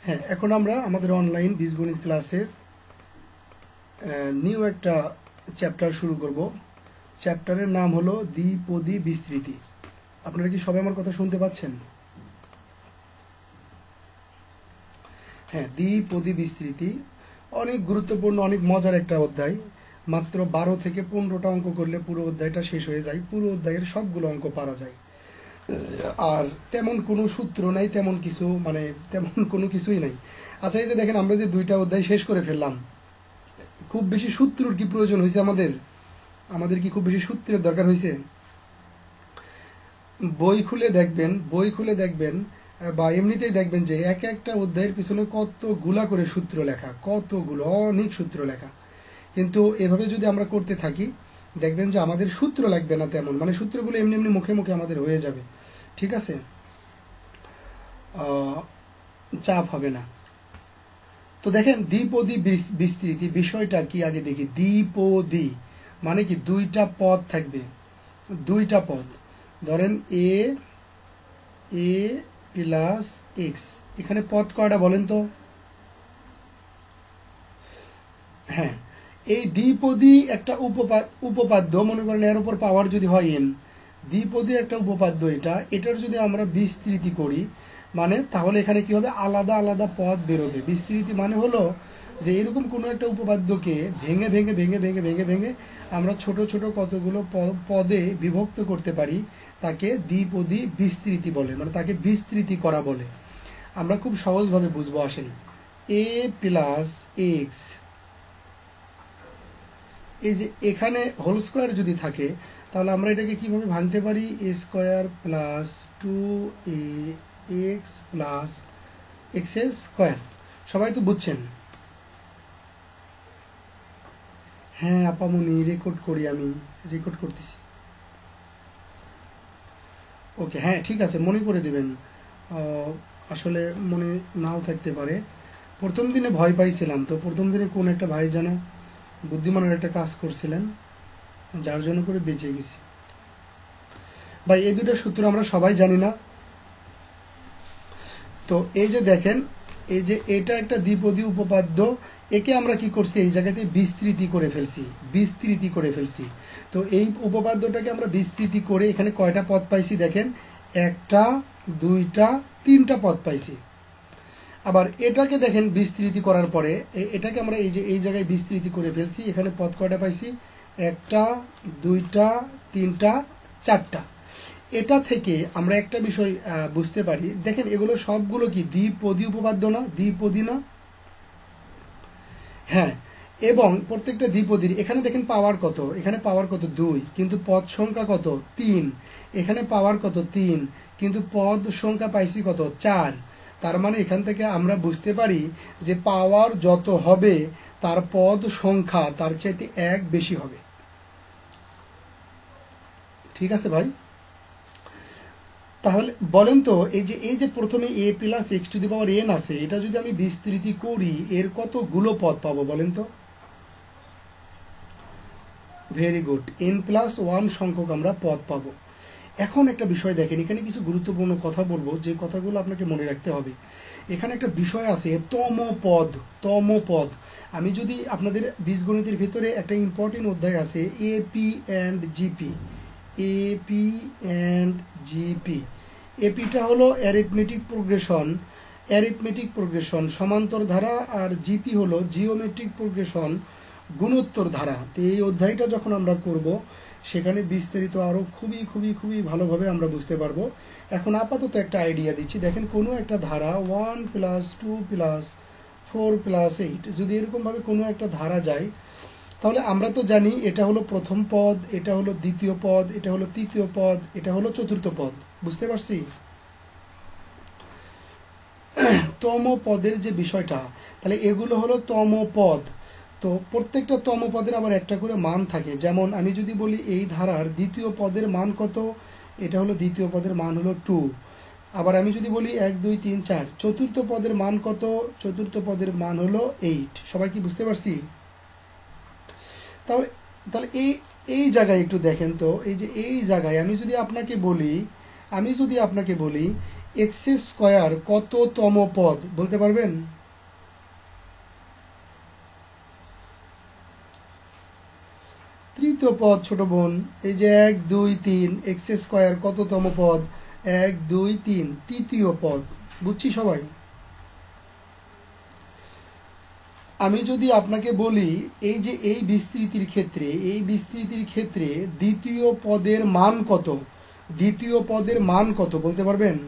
হ্যাঁ, এখন আমরা আমাদের অনলাইন বীজগণিত ক্লাসের নিউ একটা চ্যাপ্টার শুরু করব। চ্যাপ্টারের নাম হলো দ্বিপদী বিস্তৃতি। আপনারা কি সবাই আমার কথা শুনতে পাচ্ছেন? হ্যাঁ, দ্বিপদী বিস্তৃতি অনেক গুরুত্বপূর্ণ, অনেক মজার একটা অধ্যায়। মাত্র 12 থেকে 15টা অঙ্ক করলে পুরো অধ্যায়টা শেষ হয়ে যায়। পুরো অধ্যায়ের সবগুলো অঙ্ক পারা যায়। আর তেমন কোনো সূত্র নাই, তেমন কোনো কিছুই নাই। আচ্ছা, এই যে দেখেন, আমরা যে 2টা অধ্যায় শেষ করে ফেললাম, খুব বেশি সূত্রের কি প্রয়োজন হয়েছে? আমাদের কি খুব বেশি সূত্রের দরকার হয়েছে? বই খুলে দেখবেন বা এমনিতেই দেখবেন যে এক একটা অধ্যায়ের পিছনে কতগুলা করে সূত্র লেখা, কতগুলো, অনেক সূত্র লেখা। কিন্তু এভাবে যদি আমরা করতে থাকি, দেখবেন যে আমাদের সূত্র লাগবে না তেমন, সূত্রগুলো এমনি এমনি মুখে মুখে আমাদের হয়ে যাবে। ঠিক আছে, চাপ হবে না। তো দেখেন, দ্বিপদী বিস্তৃতি বিষয়টা কি আগে দেখি। দ্বিপদী মানে কি? 2টা পদ থাকবে, 2টা পদ। ধরেন এ প্লাস এক্স, এখানে পদ কয়টা বলেন তো? হ্যাঁ, এই দ্বিপদী একটা উপপাদ্য, মনে করেন এর উপর পাওয়ার যদি হয় এন, দ্বিপদী একটা উপপাদ্য। এটার যদি আমরা বিস্তৃতি করি, তাহলে এখানে কি হবে? আলাদা আলাদা পদ বেরোবে। বিস্তৃতি মানে হলো যে এরকম কোনো একটা উপপাদ্যকে ভেঙে ভেঙে ভেঙে ভেঙে ভেঙে ভেঙে আমরা ছোট ছোট কতগুলো পদে বিভক্ত করতে পারি, তাকে দ্বিপদী বিস্তৃতি বলে, তাকে বিস্তৃতি করা বলে। আমরা খুব সহজভাবে বুঝবো, আসেন। এ প্লাস এক্স, এই যে এখানে হোল স্কোয়ার যদি থাকে, তাহলে আমরা এটাকে কিভাবে ভাঙতে পারি? A square plus 2a x plus x square. সবাই তো বুঝছেন? হ্যাঁ আপামনি, আমি রেকর্ড করতেছি। ওকে, হ্যাঁ ঠিক আছে, মনে করে দেবেন। আসলে মনে নাও থাকতে পারে। প্রথম দিনে ভয় পাইছিলাম, তো প্রথম দিনে কোন একটা ভাই যেন বুদ্ধিমানের একটা কাজ করছিলেন, যার জন্য করে বেঁচে গেছি। ভাই, এই দুটো সূত্র আমরা সবাই জানি না? তো এই যে দেখেন, এই যে এটা একটা দ্বিপদী উপপাদ্য, একে আমরা কি করছি? এই জায়গাতে বিস্তৃতি করে ফেলছি। তো এই উপপাদ্যটাকে আমরা বিস্তৃতি করে এখানে কয়টা পদ পাইছি দেখেন? 1টা 2টা 3টা পদ পাইছি। আবার এটাকে দেখেন, বিস্তৃতি করার পরে এটাকে আমরা এই জায়গায় বিস্তৃতি করে ফেলছি। এখানে পদ কয়টা পাইছি? 1টা 2টা 3টা 4টা। এটা থেকে আমরা একটা বিষয় বুঝতে পারি। দেখেন, এগুলো সবগুলো কি দ্বিপদী উপপাদ্য না? দ্বিপদী না? হ্যাঁ, এবং প্রত্যেকটা দ্বিপদীর এখানে দেখেন পাওয়ার কত? এখানে পাওয়ার কত? 2, কিন্তু পদ সংখ্যা কত? 3। এখানে পাওয়ার কত? 3, কিন্তু পদ সংখ্যা পাইছি কত? 4। তার মানে এখান থেকে আমরা বুঝতে পারি যে পাওয়ার যত হবে, তার পদ সংখ্যা তার চাইতে 1 বেশি হবে। ঠিক আছে ভাই? তাহলে বলেন তো, এই যে প্রথমে a plus x to the power n আছে, এটা যদি আমি বিস্তৃতি করি, এর কতগুলো পদ পাবো বলেন তো? ভেরি গুড, n+1 সংখ্যক আমরা পদ পাবো। এখন একটা বিষয় দেখেন, এখানে কিছু গুরুত্বপূর্ণ কথা বলবো, যে কথাগুলো আপনাকে মনে রাখতে হবে। এখানে একটা বিষয় আছে, তম পদ। আমি যদি আপনাদের বীজগণিতের ভিতরে একটা ইম্পর্টেন্ট অধ্যায় আছে, এপি অ্যান্ড জিপি। এপিটা হলো অ্যারিথমেটিক প্রোগ্রেশন সমান্তর ধারা, আর জিপি হলো জিওমেট্রিক প্রোগ্রেশন গুণোত্তর ধারা। তো এই অধ্যায়টা যখন আমরা করব, সেখানে বিস্তারিত আরো খুবই খুবই খুবই ভালোভাবে আমরা বুঝতে পারবো। এখন আপাতত একটা আইডিয়া দিচ্ছি। দেখেন, কোনো একটা ধারা 1 + 2 + 4 + 8, যদি এরকম ভাবে কোনো একটা ধারা যায়, তাহলে আমরা তো জানি এটা হলো প্রথম পদ, এটা হলো দ্বিতীয় পদ, এটা হলো তৃতীয় পদ, এটা হলো চতুর্থ পদ। বুঝতে পারছি? তম পদের যে বিষয়টা, তাহলে এগুলো হলো তম পদ। তো প্রত্যেকটা তম পদের আবার একটা করে মান থাকে। যেমন আমি যদি বলি এই ধারার দ্বিতীয় পদের মান কত, এটা হলো দ্বিতীয় পদের মান হলো 2। আবার আমি যদি বলি 1 2 3 4, চতুর্থ পদের মান কত? চতুর্থ পদের মান হলো 8। সবাই কি বুঝতে পারছি? তাহলে তাহলে এই জায়গায় একটু দেখেন তো, এই যে এই জায়গায় আমি যদি আপনাকে বলি এক্স স্কয়ার কততম পদ বলতে পারবেন? তৃতীয় পদ ছোট বোন। এই যে 1 2 3 এক্স স্কয়ার কততম পদ? 1 2 3 তৃতীয় পদ। বুঝছি সবাই? আমি যদি আপনাকে বলি এই যে এই বিস্তৃতির ক্ষেত্রে দ্বিতীয় পদের মান কত? দ্বিতীয় পদের মান কত বলতে পারবেন?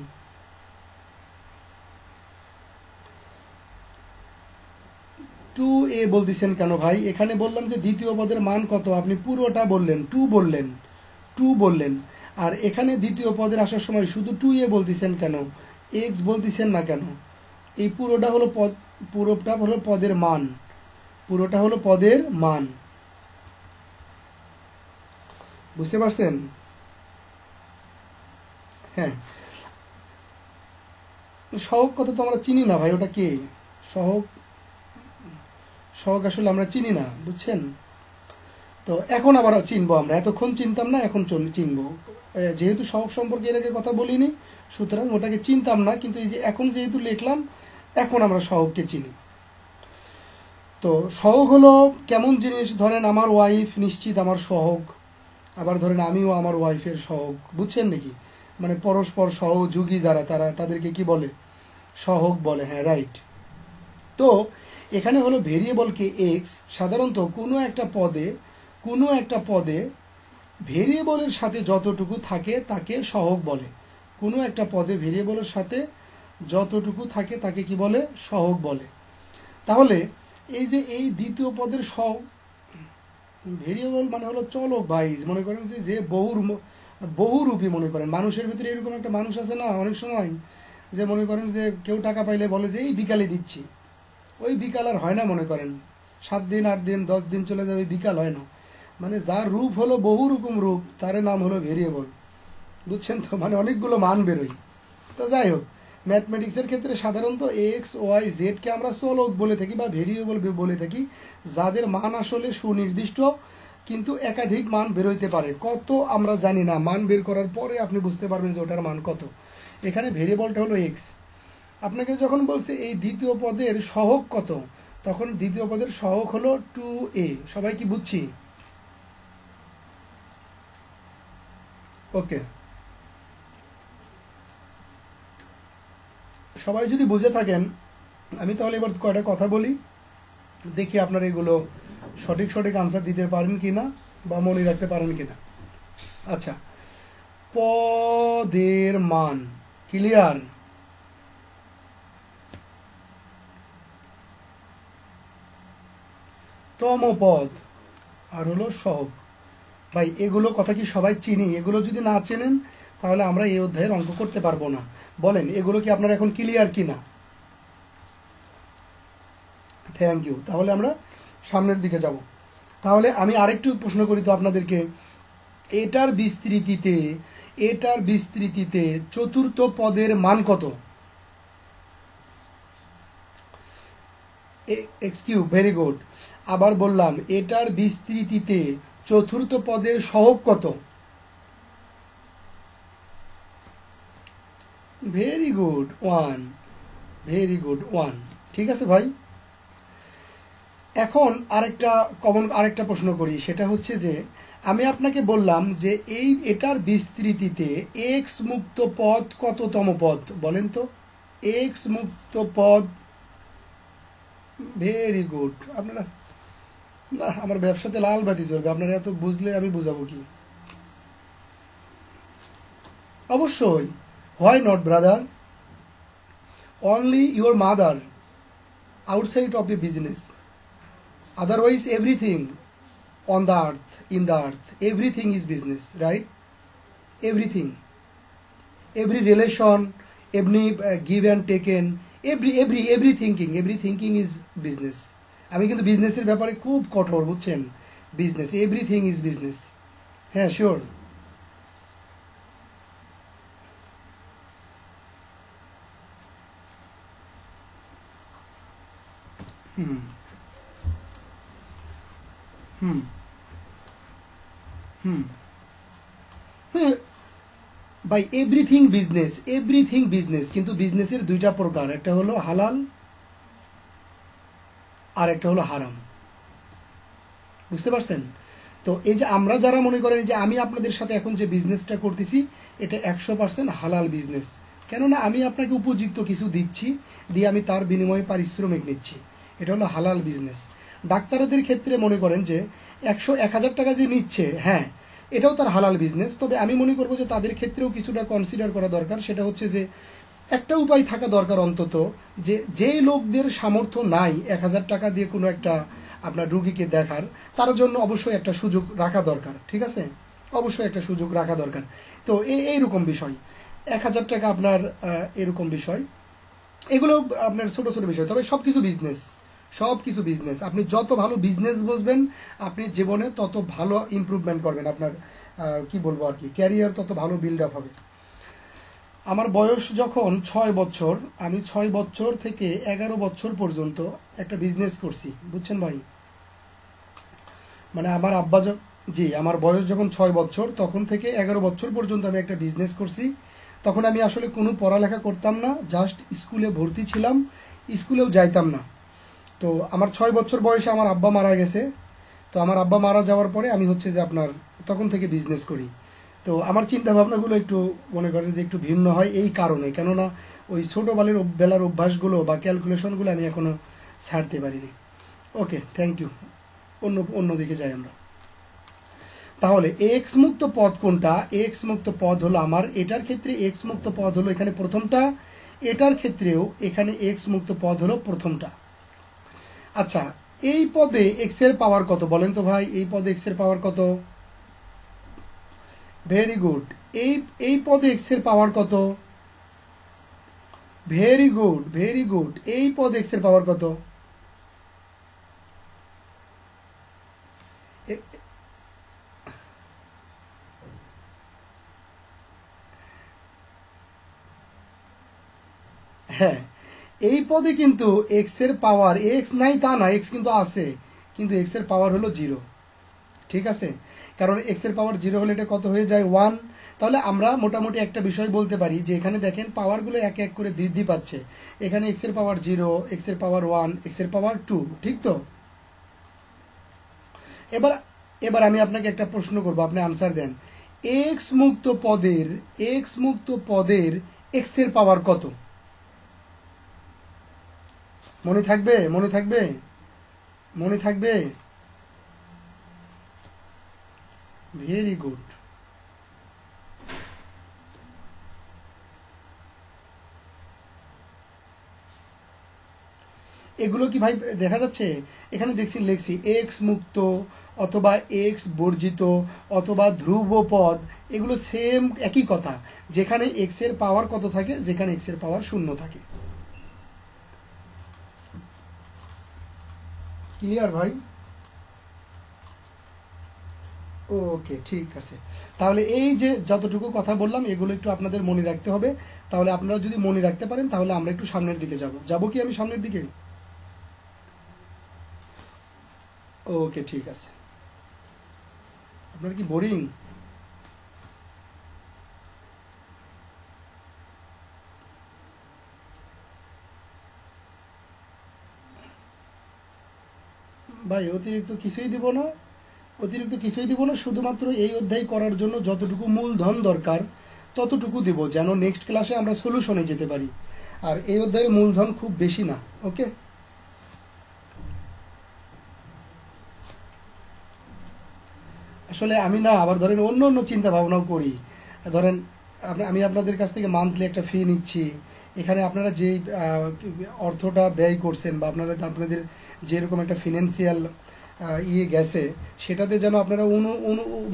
টু এ বলতেছেন কেন ভাই? এখানে বললাম যে দ্বিতীয় পদের মান কত, আপনি পুরোটা বললেন, টু বললেন। আর এখানে দ্বিতীয় পদের আসার সময় শুধু টু এ বলতেছেন কেন, এক্স বলতেছেন না কেন? এই পুরোটা হলো পদের মান, পুরোটা হলো পদের মান। বুঝতে পারছেন? হ্যাঁ, সহগ কত তো আমরা চিনি না ভাই, ওটা কে? সহগ আসলে আমরা চিনি না, বুঝছেন? তো এখন আবার চিনবো আমরা, এতক্ষণ চিনতাম না, এখন চিনবো। যেহেতু সহগ সম্পর্কে এর আগে কথা বলিনি, সুতরাং ওটাকে চিনতাম না, কিন্তু এই যে এখন যেহেতু লিখলাম, এখন আমরা সহগকে চিনি। তো সহগ হলো কেমন জিনিস? ধরেন আমার ওয়াইফ নিশ্চিত আমার সহগ, আবার ধরেন আমিও আমার ওয়াইফের সহগ, বুঝছেন নাকি? মানে পরস্পর সহযোগী যারা, তাদেরকে কি বলে? সহগ বলে। হ্যাঁ, রাইট। তো এখানে হলো ভেরিয়েবলকে এক্স সাধারণত কোনো একটা পদে ভেরিয়েবলের সাথে যতটুকু থাকে তাকে সহগ বলে। কোনো একটা পদে ভেরিয়েবলের সাথে যতটুকু থাকে তাকে কি বলে? সহগ বলে। তাহলে এই যে এই দ্বিতীয় পদের সহগ, ভেরিয়েবল মানে হলো চলক ভাইজ, মনে করেন যে বহুরূপী। মনে করেন মানুষের ভিতরে এরকম একটা মানুষ আছে না অনেক সময়, যে মনে করেন যে কেউ টাকা পাইলে বলে যে এই বিকালে দিচ্ছি, ওই বিকাল আর হয় না। মনে করেন 7 দিন 8 দিন 10 দিন চলে যায়, ওই বিকাল হয় না। মানে যার রূপ হলো বহু রকম রূপ, তার নাম হলো ভেরিয়েবল। বুঝছেন তো? মানে অনেকগুলো মান বেরোয়। তো যাই হোক, ম্যাথমেটিক্সের ক্ষেত্রে সাধারণত এক্স ওয়াই জেড কে আমরা চলক বলে থাকি বা ভেরিয়েবল বলে থাকি, যাদের মান আসলে সুনির্দিষ্ট, কিন্তু একাধিক মান বেরোইতে পারে। কত আমরা জানি না, মান বের করার পরে আপনি বুঝতে পারবেন যে ওটার মান কত। এখানে ভেরিয়েবলটা হলো এক্স। আপনাকে যখন বলছে এই দ্বিতীয় পদের সহগ কত, তখন দ্বিতীয় পদের সহগ হলো 2a। সবাই কি বুঝছি? ওকে, সবাই যদি বুঝে থাকেন, আমি তাহলে এবার কয়টা কথা বলি, দেখি আপনারা এগুলো সঠিক আনসার দিতে পারেন কিনা বা মনে রাখতে পারেন কিনা। আচ্ছা, পদের মান ক্লিয়ার? তম পদ আর হলো সহগ। ভাই এগুলো কথা কি সবাই চিনি? এগুলো যদি না চেনেন তাহলে আমরা এই অধ্যায়ের অঙ্ক করতে পারবো না। বলেন এগুলো কি আপনারা এখন ক্লিয়ার কিনা? Thank you. তাহলে আমরা সামনের দিকে যাব। তাহলে আমি আরেকটু প্রশ্ন করি তো আপনাদেরকে, এটার বিস্তৃতিতে চতুর্থ পদের মান কত? Xq, very good. আবার বললাম, এটার বিস্তৃতিতে চতুর্থ পদের সহগ কত? Very good, 1। Very good, 1। ঠিক আছে ভাই। এখন আরেকটা প্রশ্ন করি, সেটা হচ্ছে যে আমি আপনাকে বললাম যে এটার বিস্তৃতিতে এক্স মুক্ত পদ কততম পদ? বলেন তো, এক্স মুক্ত পদ। Very good. আপনারা, না, আমার ব্যবসাতে লাল বাতি চলবে, আপনারা এত বুঝলে আমি বুঝাবো কি? অবশ্যই। Why not brother? Only your mother outside of the business, otherwise everything on the earth, in the earth, everything is business, right? Everything, every relation, every give and taken, every thinking is business. আমি কিন্তু বিজনেসের ব্যাপারে খুব কঠোর, বুঝছেন? Business, everything is business. হ্যাঁ, sure. Hmm hmm hmm hmm by everything business, কিন্তু বিজনেসের দুইটা প্রকার, একটা হলো হালাল আর একটা হলো হারাম। বুঝতে পারছেন? তো এই যে আমরা যারা মনে করেন যে আমি আপনাদের সাথে এখন যে বিজনেসটা করতেছি এটা 100% হালাল বিজনেস, কেননা আমি আপনাকে উপযুক্ত কিছু দিচ্ছি, দিয়ে আমি তার বিনিময়ে পারিশ্রমিক নিচ্ছি, এটা হলো হালাল বিজনেস। ডাক্তারদের ক্ষেত্রে মনে করেন যে 1,000 টাকা যে নিচ্ছে, হ্যাঁ এটাও তার হালাল বিজনেস, তবে আমি মনে করবো যে তাদের ক্ষেত্রেও কিছুটা কনসিডার করা দরকার। সেটা হচ্ছে যে একটা উপায় থাকা দরকার অন্তত, যে যেই লোকদের সামর্থ্য নাই 1,000 টাকা দিয়ে কোনো একটা আপনার রুগীকে দেখার, তার জন্য অবশ্যই একটা সুযোগ রাখা দরকার। ঠিক আছে, অবশ্যই একটা সুযোগ রাখা দরকার। তো এইরকম বিষয় 1,000 টাকা আপনার এরকম বিষয়, এগুলো আপনার ছোট ছোট বিষয়, তবে সবকিছু বিজনেস। আপনি যত ভালো বিজনেস বুঝবেন আপনি জীবনে তত ভালো ইমপ্রুভমেন্ট করবেন, আপনার কি বলবো আর কি, ক্যারিয়ার তত ভালো বিল্ড আপ হবে। আমার বয়স যখন 6 বছর, আমি 6 বছর থেকে 11 বছর পর্যন্ত একটা বিজনেস করছি, বুঝছেন ভাই? মানে আমার আব্বা জি, আমার বয়স যখন 6 বছর তখন থেকে 11 বছর পর্যন্ত আমি একটা বিজনেস করছি। তখন আমি আসলে কোনো পড়ালেখা করতাম না, জাস্ট স্কুলে ভর্তি ছিলাম, স্কুলেও যাইতাম না। তো আমার 6 বছর বয়সে আমার আব্বা মারা গেছে। তো আমার আব্বা মারা যাওয়ার পরে আমি হচ্ছে যে আপনার তখন থেকে বিজনেস করি। তো আমার চিন্তা ভাবনাগুলো একটু মনে করেন যে একটু ভিন্ন হয় এই কারণে, কেননা ওই ছোটবেলার বেলার অভ্যাসগুলো বা ক্যালকুলেশনগুলো আমি এখনো ছাড়তে পারিনি। ওকে, থ্যাংক ইউ। অন্যদিকে যাই আমরা। তাহলে এক্স মুক্ত পদ কোনটা? এক্স মুক্ত পদ হলো আমার, এটার ক্ষেত্রে এক্স মুক্ত পদ হলো এখানে প্রথমটা, এটার ক্ষেত্রেও এখানে এক্স মুক্ত পদ হলো প্রথমটা। আচ্ছা, এই পদে এক্স এর পাওয়ার কত বলেন তো ভাই? এই পদে এক্স এর পাওয়ার কত? Very good. এই পদে এক্স এর পাওয়ার কত? Very good. এই পদে এক্স এর পাওয়ার কত? হ্যাঁ, এই পদে কিন্তু এক্স এর পাওয়ার, এক্স নাই তা না, এক্স কিন্তু আছে, কিন্তু এক্স এর পাওয়ার হলো 0। ঠিক আছে, কারণ এক্স এর পাওয়ার 0 হলে এটা কত হয়ে যায়? 1। তাহলে আমরা মোটামুটি একটা বিষয় বলতে পারি যে এখানে দেখেন পাওয়ারগুলো এক এক করে বৃদ্ধি পাচ্ছে। এখানে এক্স এর পাওয়ার 0, এক্স এর পাওয়ার 1, এক্স এর পাওয়ার 2, ঠিক তো? এবার এবার আমি আপনাকে একটা প্রশ্ন করব, আপনি আনসার দেন। এক্স মুক্ত পদের এক্স এর পাওয়ার কত? মনে থাকবে? Very good. এগুলো কি ভাই দেখা যাচ্ছে? এখানে লেখছি এক্স মুক্ত অথবা এক্স বর্জিত অথবা ধ্রুব পদ, এগুলো সেম একই কথা, যেখানে এক্স এর পাওয়ার কত থাকে? যেখানে এক্স এর পাওয়ার 0 থাকে। ক্লিয়ার ভাই? ওকে, ঠিক আছে। তাহলে এই যে যতটুকু কথা বললাম এগুলো একটু আপনাদের মনে রাখতে হবে। তাহলে আপনারা যদি মনে রাখতে পারেন তাহলে আমরা একটু সামনের দিকে যাব কি আমি সামনের দিকে? ওকে, ঠিক আছে। আপনার কি বোরিং? ভাই অতিরিক্ত কিছুই দিব না, শুধুমাত্র এই অধ্যায় করার জন্য যতটুকু মূলধন দরকার ততটুকু দিব, যেন নেক্সট ক্লাসে আমরা সলিউশনে যেতে পারি। আর এই অধ্যায়ের মূলধন খুব বেশি না। ওকে, আসলে আমি না আবার ধরেন অন্য চিন্তা ভাবনাও করি। ধরেন আমি আপনাদের কাছ থেকে মান্থলি একটা ফি নিচ্ছি, এখানে আপনারা যে অর্থটা ব্যয় করছেন বা আপনাদের যেরকম একটা ফিনান্সিয়াল ইয়ে গেছে, সেটাতে যেন আপনারা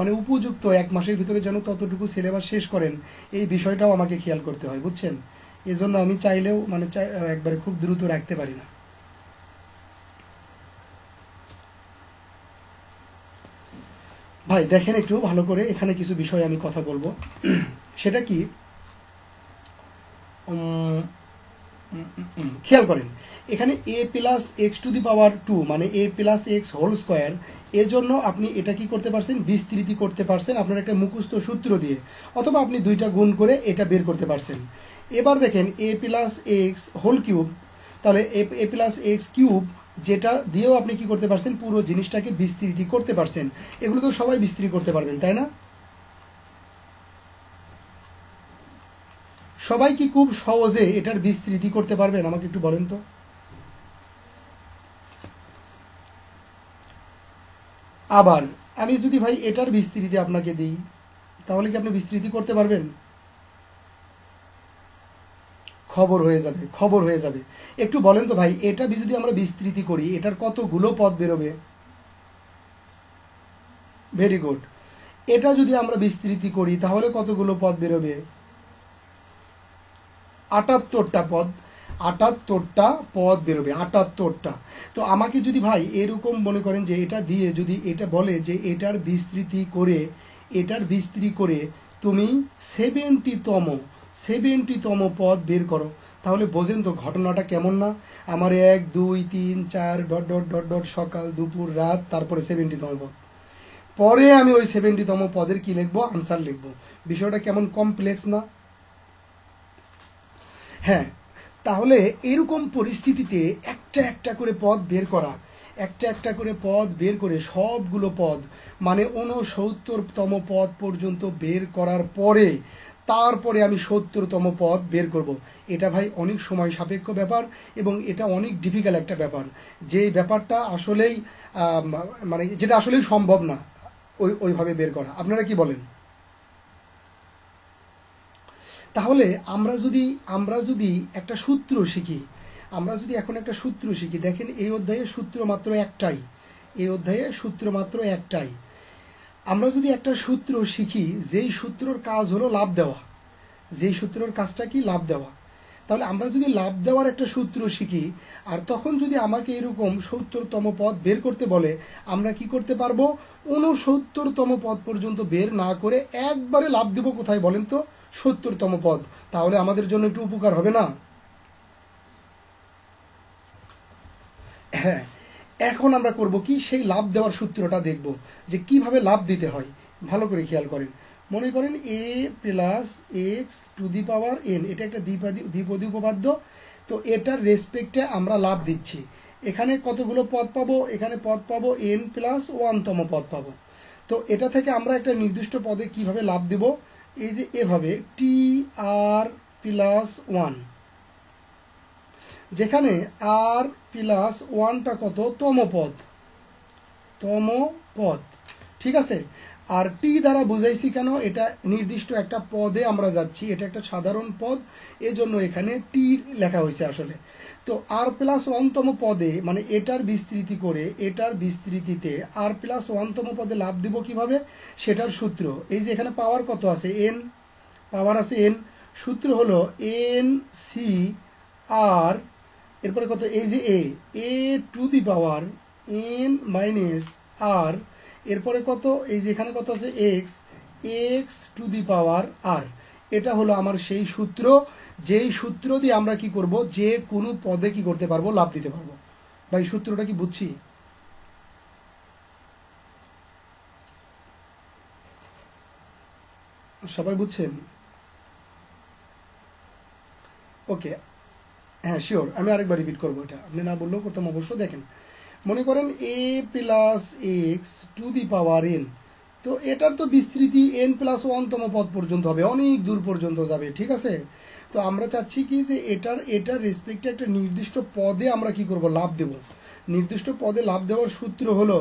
মানে উপযুক্ত 1 মাসের ভিতরে যেন ততটুকু সিলেবাস শেষ করেন, এই বিষয়টাও আমাকে খেয়াল করতে হয়, বুঝছেন? এজন্য আমি চাইলেও মানে একবারে খুব দ্রুত রাখতে পারি না। ভাই দেখেন একটু ভালো করে, এখানে কিছু বিষয় আমি কথা বলবো। সেটা কি, খেয়াল করেন এখানে a plus x to the power 2 মানে a plus x whole square, এজন্য আপনি এটা কি করতে পারছেন, বিস্তৃতি করতে পারছেন আপনার একটা মুখস্থ সূত্র দিয়ে, অথবা আপনি দুইটা গুণ করে এটা বের করতে পারছেন। এবার দেখেন a plus x whole cube, তাহলে a প্লাস এক্স কিউব, যেটা দিয়েও আপনি কি করতে পারছেন, পুরো জিনিসটাকে বিস্তৃতি করতে পারছেন। এগুলো তো সবাই বিস্তৃতি করতে পারবেন, তাই না? সবাই কি খুব সহজে এটার বিস্তৃতি করতে পারবেন? আমাকে একটু বলেন তো। আবার আমি যদি ভাই এটার বিস্তৃতি আপনাকে দিই, তাহলে কি আপনি বিস্তৃতি করতে পারবেন? খবর হয়ে যাবে, খবর হয়ে যাবে। একটু বলেন তো ভাই, এটা যদি আমরা বিস্তৃতি করি এটার কতগুলো পদ বেরোবে? Very good. এটা যদি আমরা বিস্তৃতি করি তাহলে কতগুলো পদ বেরোবে? 78টা পদ। 78টা পদ বেরোবে, 78টা। তো আমাকে যদি ভাই এরকম মনে করেন যে এটা দিয়ে যদি এটা বলে যে এটার বিস্তৃতি করে তুমি 70তম পদ বের করো, তাহলে বোঝেন তো ঘটনাটা কেমন না? আমার 1 2 3 4 ডট ডট ডট ডট সকাল দুপুর রাত, তারপরে 70তম পদ, পরে আমি ওই 70তম পদের কি লিখবো, আনসার লিখবো। বিষয়টা কেমন কমপ্লেক্স না? হ্যাঁ, তাহলে এরকম পরিস্থিতিতে একটা একটা করে পদ বের করা, একটা একটা করে পদ বের করে সবগুলো পদ মানে 69তম পদ পর্যন্ত বের করার পরে তারপরে আমি 70তম পদ বের করব। এটা ভাই অনেক সময় সাপেক্ষ ব্যাপার এবং এটা অনেক ডিফিকাল্ট একটা ব্যাপার, যে ব্যাপারটা আসলেই মানে যেটা আসলেই সম্ভব না ওইভাবে বের করা। আপনারা কি বলেন? তাহলে আমরা যদি একটা সূত্র শিখি, দেখেন এই অধ্যায়ে সূত্র মাত্র একটাই। আমরা যদি একটা সূত্র শিখি, যেই সূত্রর কাজ হলো লাভ দেওয়া, কাজটা কি, লাভ দেওয়া। তাহলে আমরা যদি লাভ দেওয়ার একটা সূত্র শিখি, আর তখন যদি আমাকে এরকম 70তম পদ বের করতে বলে, আমরা কি করতে পারবো, 69তম পদ পর্যন্ত বের না করে একবারে লাভ দেব কোথায় বলেন তো, 70তম পদ। তাহলে আমাদের জন্য একটু উপকার হবে না? হ্যাঁ, এখন আমরা করব কি, সেই লাভ দেওয়ার সূত্রটা দেখব যে কিভাবে লাভ দিতে হয়। ভালো করে খেয়াল করেন, মনে করেন a plus x to the power n, এটা একটা দ্বিপদী উপপাদ্য। তো এটার রেসপেক্টে আমরা লাভ দিচ্ছি। এখানে কতগুলো পদ পাবো? এখানে পদ পাবো n প্লাস 1তম পদ পাবো। তো এটা থেকে আমরা একটা নির্দিষ্ট পদে কিভাবে লাভ দিব, এই যে এভাবে টি আর প্লাস 1, যেখানে আর প্লাস 1টা কত, তম পদ, ঠিক আছে। আর টি দ্বারা বুঝাইছি কেন, এটা নির্দিষ্ট একটা পদে আমরা যাচ্ছি, এটা একটা সাধারণ পদ, এজন্য এখানে টি লেখা হয়েছে আসলে। তো আর প্লাস 1তম পদে মানে এটার বিস্তৃতি করে এটার বিস্তৃতিতে আর প্লাস 1তম পদে লাভ দিব কিভাবে, সেটার সূত্র এই যে এখানে পাওয়ার কত আছে, এন, পাওয়ার আছে এন, সূত্র হলো এন সি আর, এরপরে কত, এই যে a to the power n minus r, এরপরে কত, এই যে এখানে কত আছে এক্স টু দি পাওয়ার আর। এটা হলো আমার সেই সূত্র, যেই সূত্র দিয়ে আমরা কি করব, যে কোনো পদে কি করতে পারবো, লাভ দিতে পারবো। ভাই সূত্রটা কি বুঝছি? সবাই বুঝছেন? ওকে, হ্যাঁ শিওর, আমি আরেকবার রিপিট করবো, এটা আপনি না বললেও করতাম অবশ্য। দেখেন, মনে করেন a plus x to the power n, তো এটার তো বিস্তৃতি n প্লাস 1তম পদ পর্যন্ত হবে, অনেক দূর পর্যন্ত যাবে, ঠিক আছে। তো আমরা চাচ্ছি কি যে এটার রেসপেক্টে একটা নির্দিষ্ট পদে আমরা কি করব, লাভ দেব। নির্দিষ্ট পদে লাভ দেওয়ার সূত্র হলো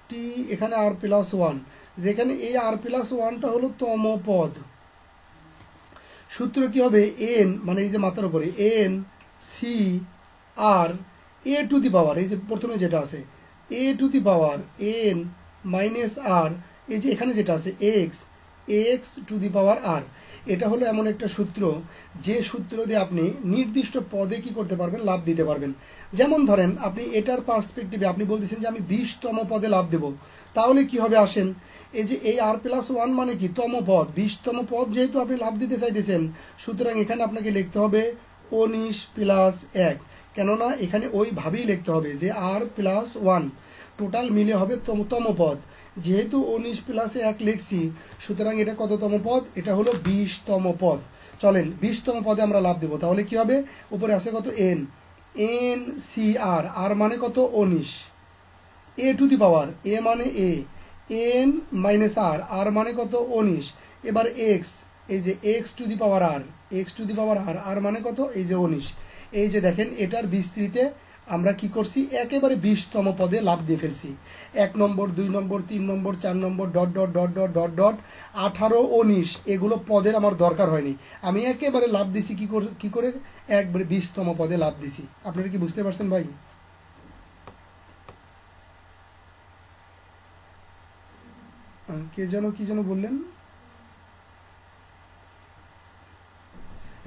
টি, এখানে আর প্লাস 1, যেখানে এই আর প্লাস 1টা হলো তম পদ। সূত্র কি হবে, এন মানে এই যে মাথার উপরে n c r a to the power, এই যে প্রথমে যেটা আছে a to the power n minus r, এই যে এখানে যেটা আছে এক্স টু দি পাওয়ার আর। এটা হলো এমন একটা সূত্র, যে সূত্র দিয়ে আপনি নির্দিষ্ট পদে কি করতে পারবেন, লাভ দিতে পারবেন। যেমন ধরেন আপনি এটার পার্সপেক্টিভে আপনি বলতেছেন যে আমি 20তম পদে লাভ দেব, তাহলে কি হবে আসেন, এই যে এই আর প্লাস 1 মানে কি, তম পদ, 20তম পদ যেহেতু আপনি লাভ দিতে চাইতেছেন, সুতরাং এখানে আপনাকে লিখতে হবে 19 প্লাস 1, কেননা এখানে ওইভাবেই লিখতে হবে যে আর প্লাস 1 টোটাল মিলে হবে তম পদ। যেহেতু 19 প্লাসে 1 লিখছি, সুতরাং এটা কততম পদ? এটা হলো 20তম পদ। চলেন 20তম পদে আমরা লাভ দেব। তাহলে কি হবে? উপরে আছে কত? এন, এন সি আর, আর মানে কত? 19, এ টু দি পাওয়ার, এ মানে এ, এন মাইনাস আর, আর মানে কত? 19। এবার এক্স, এই যে x to the power r, x to the power r, r মানে কত? এই যে 19। এই যে দেখেন এটার বিস্তৃতে আমরা কি করছি? একেবারে 20তম পদে লাভ দিয়ে ফেলছি। 1 number, 2 number, 3 number, 4 number, dot dot dot dot dot dot 18, 19 এগুলো পদের আমার দরকার হয়নি। আমি একেবারে লাভ দিছি কি করে? একবারে 20তম পদে লাভ দিছি। আপনারা কি বুঝতে পারছেন ভাই? কে যেন কি যেন বললেন?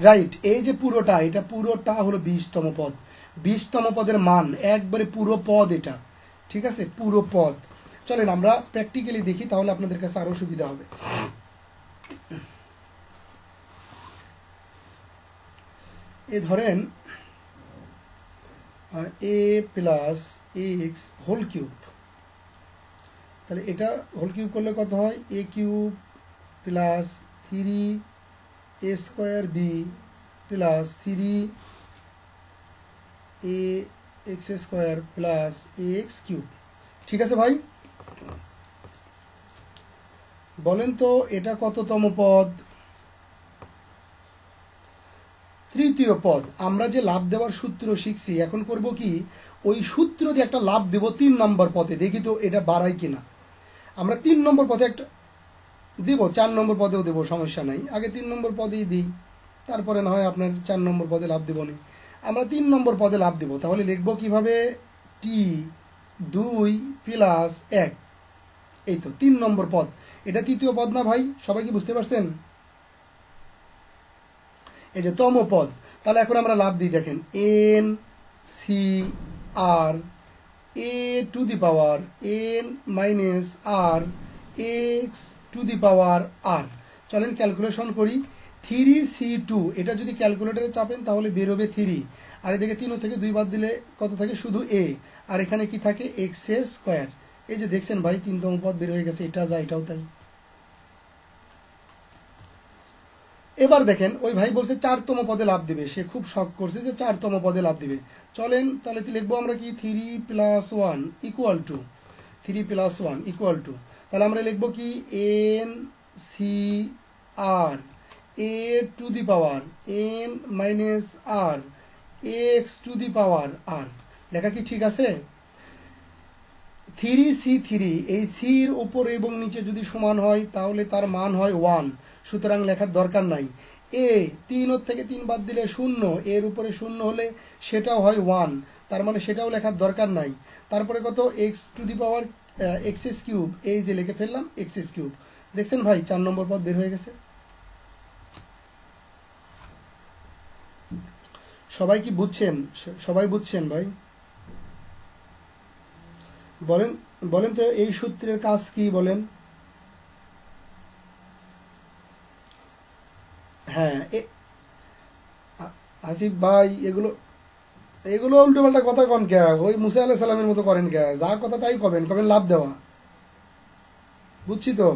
রাইট, এই যে পুরোটা, এটা পুরোটা হলো 20তম পদ। 20তম পদের মান একবারে পুরো পদ এটা, ঠিক আছে? পুরো পদ। চলেন আমরা প্র্যাকটিক্যালি দেখি, তাহলে আপনাদের কাছে আরো সুবিধা হবে। এ ধরেন এ প্লাস এক্স হোল কিউব, তাহলে এটা হোল কিউব করলে কত হয়? A cube plus 3 A square B plus 3 A x square plus A x cube. ঠিক আছে ভাই? বলেন তো এটা কততম পদ? তৃতীয় পদ। আমরা যে লাভ দেওয়ার সূত্র শিখছি, এখন করব কি? ওই সূত্র দিয়ে একটা লাভ দেব 3 নম্বর পদে, দেখি তো এটা বাড়ায় কিনা। আমরা 3 নম্বর পদে একটা দিব, 4 নম্বর পদেও দেবো, সমস্যা নাই। আগে 3 নম্বর পদেই দিই, তারপরে না হয় আপনার 4 নম্বর পদে লাভ দেব না। আমরা 3 নম্বর পদে লাভ দেব। তাহলে লিখব কিভাবে? টি 2 প্লাস 1, এই তো 3 নম্বর পদ। এটা তৃতীয় পদ না ভাই? সবাই কি বুঝতে পারছেন? এই যে তম পদ। তাহলে এখন আমরা লাভ দিই, দেখেন n c r a to the power n minus r x to the power r. চলেন ক্যালকুলেশন করি। 3c2, এটা যদি ক্যালকুলেটরে চাপেন তাহলে বেরোবে 3, আর এদিকে 3 থেকে 2 বাদ দিলে কত থাকে? শুধু এ, আর এখানে কি থাকে? X square. এই যে দেখছেন ভাই 3তম পদ বের হয়ে গেছে, এটা যা এটাও তাই। এবার দেখেন ওই ভাই বলছে 4তম পদে লাভ দিবে, সে খুব শখ করছে যে 4তম পদে লাভ দিবে। চলেন তাহলে লিখবো আমরা কি? 3 plus 1 equal to 3 plus 1 equal to, তাহলে আমরা লিখবো কি? N c r a to the power n minus r x to the power r. লেখা কি ঠিক আছে? 3c3, এই সির উপর এবং নিচে যদি সমান হয় তাহলে তার মান হয় 1, সুতরাং লেখার দরকার নাই। এ 3 থেকে 3 বাদ দিলে 0, এর উপরে 0 হলে সেটাও হয় 1, তার মানে সেটাও লেখার দরকার নাই। তারপরে কত? X to the power x cube, এই যে লিখে ফেললাম এক্স কিউব। দেখছেন ভাই 4 নম্বর পদ বের হয়ে গেছে। সবাই কি বুঝছেন? সবাই বুঝছেন ভাই? বলেন বলেন তো এই সূত্রের কাজ কি বলেন? হ্যাঁ, আসিফ ভাই এগুলো এগুলো উল্টোপাল্টা কথা কন কে? ওই মুসা আলাহ সালামের মতো করেন কে? যা কথা তাই কবেন, কবেন লাভ দেওয়া। বুঝছি তো।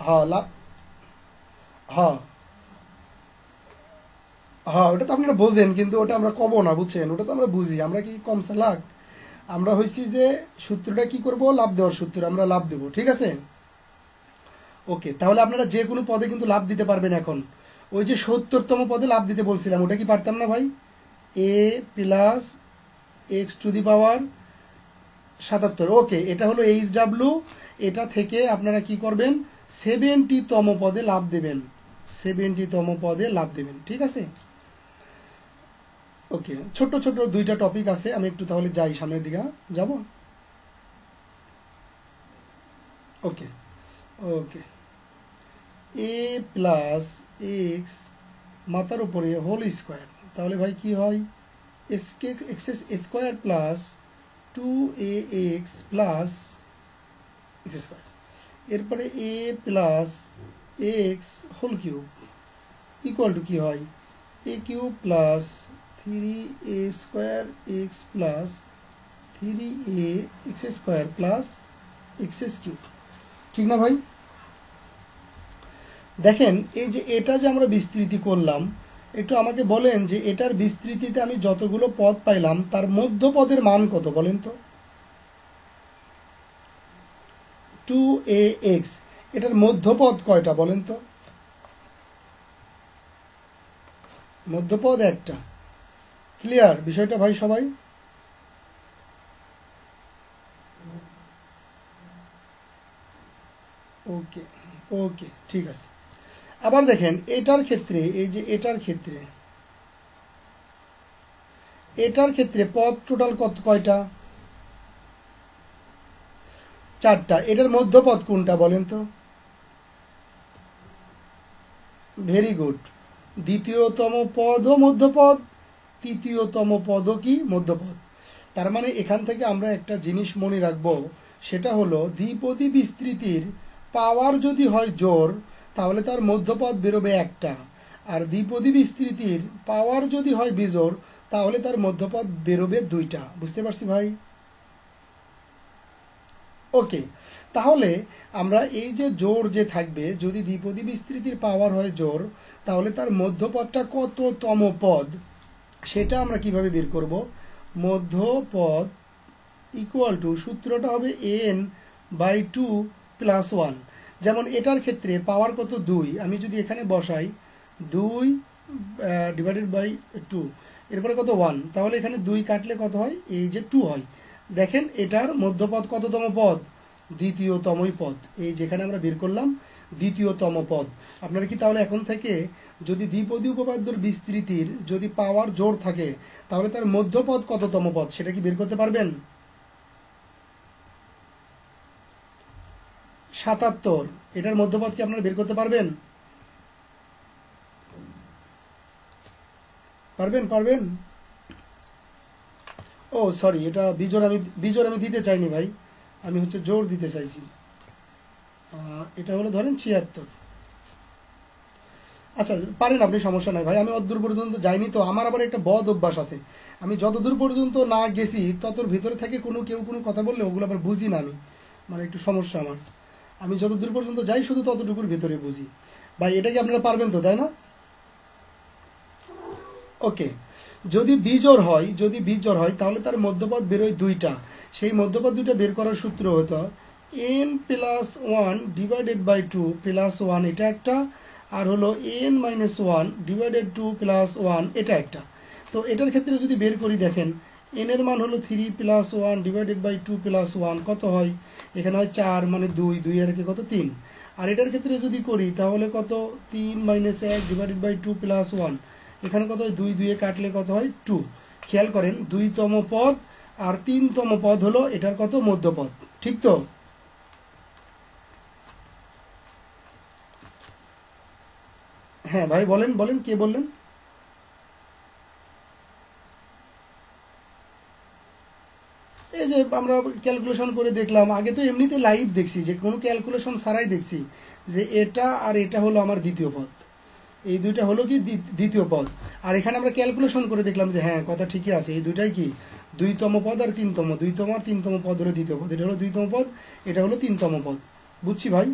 হ্যাঁ লাভ, হ্যাঁ হ্যাঁ, ওটা তো আপনারা বোঝেন, কিন্তু ওটা আমরা কব না, বুঝছেন? ওটা তো আমরা বুঝি, আমরা কি কম চালাক? আমরা হয়েছি যে সূত্রটা কি করব? লাভ দেওয়ার সূত্র, আমরা লাভ দেব। ঠিক আছে? ওকে, তাহলে আপনারা যে কোনো পদে কিন্তু লাভ দিতে পারবেন। এখন ওই যে 70তম পদে লাভ দিতে বলছিলাম, ওটা কি পারতাম না ভাই? এ প্লাস এক্স টু দি পাওয়ার 77। ওকে, এটা হলো HW। এটা থেকে আপনারা কি করবেন? 70তম পদে লাভ দেবেন, 70তম পদে লাভ দেবেন। ঠিক আছে? ওকে, ছোট ছোট 2টা টপিক আছে, আমি একটু তাহলে যাই সামনের দিকে। যাব? ওকে ওকে, এ প্লাস এক্স মাথার উপরে হোল স্কোয়ার, তাহলে ভাই কি হয়? X square plus 2a x plus x square. এরপরে a plus x whole cube equal to কি হয়? A cube plus 3a square x plus 3a x square plus x cube. ঠিক না ভাই? দেখেন এই যে এটা যে আমরা বিস্তৃতি করলাম, একটু আমাকে বলেন যে এটার বিস্তৃতিতে আমি যতগুলো পদ পাইলাম তার মধ্য পদের মান কত বলেন তো? 2ax, এটার মধ্যপদ কয়টা বলেন তো? মধ্যপদ একটা। ক্লিয়ার বিষয়টা ভাই সবাই? ওকে ওকে, ঠিক আছে। আবার দেখেন এটার ক্ষেত্রে, এই যে এটার ক্ষেত্রে পদ টোটাল কত কয়টা? 4টা। এটার মধ্যপদ কোনটা বলেন তো? Very good. দ্বিতীয়তম পদও মধ্যপদ, তৃতীয়তম পদও কি মধ্যপদ। তার মানে এখান থেকে আমরা একটা জিনিস মনে রাখবো, সেটা হলো দ্বিপদী বিস্তৃতির পাওয়ার যদি হয় জোর তাহলে তার মধ্যপদ বেরোবে একটা, আর দ্বিপদী বিস্তৃতির পাওয়ার যদি হয় বিজোড় তাহলে তার মধ্যপদ বেরোবে দুইটা। বুঝতে পারছি ভাই? ওকে, তাহলে আমরা এই যে জোর যে থাকবে, যদি দ্বিপদী বিস্তৃতির পাওয়ার হয় জোর তাহলে তার মধ্যপদটা কততম পদ সেটা আমরা কিভাবে বের করব? মধ্যপদ ইকুয়াল টু, সূত্রটা হবে n/2 প্লাস 1। যেমন এটার ক্ষেত্রে পাওয়ার কত? 2। আমি যদি এখানে বসাই 2 ডিভাইডেড বাই 2, এরপরে কত? 1। তাহলে এখানে 2 কাটলে কত হয়? এই যে 2 হয়। দেখেন এটার মধ্যপদ কততম পদ? দ্বিতীয়তমই পদ। এই যেখানে আমরা বের করলাম দ্বিতীয়তম পদ। আপনারা কি তাহলে এখন থেকে যদি দ্বিপদী উপপাদ্যর বিস্তৃতির যদি পাওয়ার জোর থাকে তাহলে তার মধ্যপদ কততম পদ সেটা কি বের করতে পারবেন? 77। এটার মধ্যপদ কি আপনারা বের করতে পারবেন? পারবেন? ও সরি, এটা বিজোড় আমি দিতে চাইনি ভাই, আমি হচ্ছে জোর দিতে চাইছি। এটা হলো ধরেন 76। আচ্ছা পারেন আপনি, সমস্যা নাই ভাই, আমি অতদূর পর্যন্ত যাইনি তো। আমার আবার একটা বদ অভ্যাস আছে, আমি যতদূর পর্যন্ত না গেছি ততর ভিতরে থেকে কেউ কোনো কথা বললে ওগুলো আবার বুঝি না আমি, মানে একটু সমস্যা আমার। আমি যতদূর পর্যন্ত যাই শুধু ততটুকুর ভিতরে বুঝি। ভাই এটা কি আপনারা পারবেন তো, তাই না? ওকে, যদি বিজোড় হয় তাহলে তার মধ্যপদ বেরোয় দুইটা। সেই মধ্যপদ দুইটা বের করার সূত্র হতো n+1 ডিভাইডেড বাই 2 প্লাস 1, এটা একটা, আর হলো n-1 ডিভাইডেড 2 প্লাস 1, এটা একটা। তো এটার ক্ষেত্রে যদি বের করি, দেখেন n এর মান হলো 3 প্লাস 1 ডিভাইডেড বাই 2 প্লাস 1, কত হয়? এখানে হয় 4, মানে 2 আর কি কত? 3। আর এটার ক্ষেত্রে যদি করি তাহলে কত? 3 - 1 ডিভাইডেড বাই 2 প্লাস 1, এখানে কত হয়? 2 কাটলে কত হয়? 2। খেয়াল করেন 2তম পদ আর 3তম পদ হলো এটার কত? মধ্যপদ। ঠিক তো? হ্যাঁ ভাই বলেন কে বললেন? এই যে আমরা ক্যালকুলেশন করে দেখলাম, আগে তো এমনিতে লাইভ দেখছি, যে কোনো ক্যালকুলেশন ছাড়াই দেখছি যে এটা আর এটা হলো আমার দ্বিতীয় পদ, এই দুইটা হলো কি দ্বিতীয় পদ। আর এখানে আমরা ক্যালকুলেশন করে দেখলাম যে হ্যাঁ কথা ঠিকই আছে, এই দুইটাই কি 2তম পদ আর 3তম, 2তম আর 3তম পদ হলো দ্বিতীয় পদ, এটা হলো 2তম পদ, এটা হলো 3তম পদ। বুঝছি ভাই?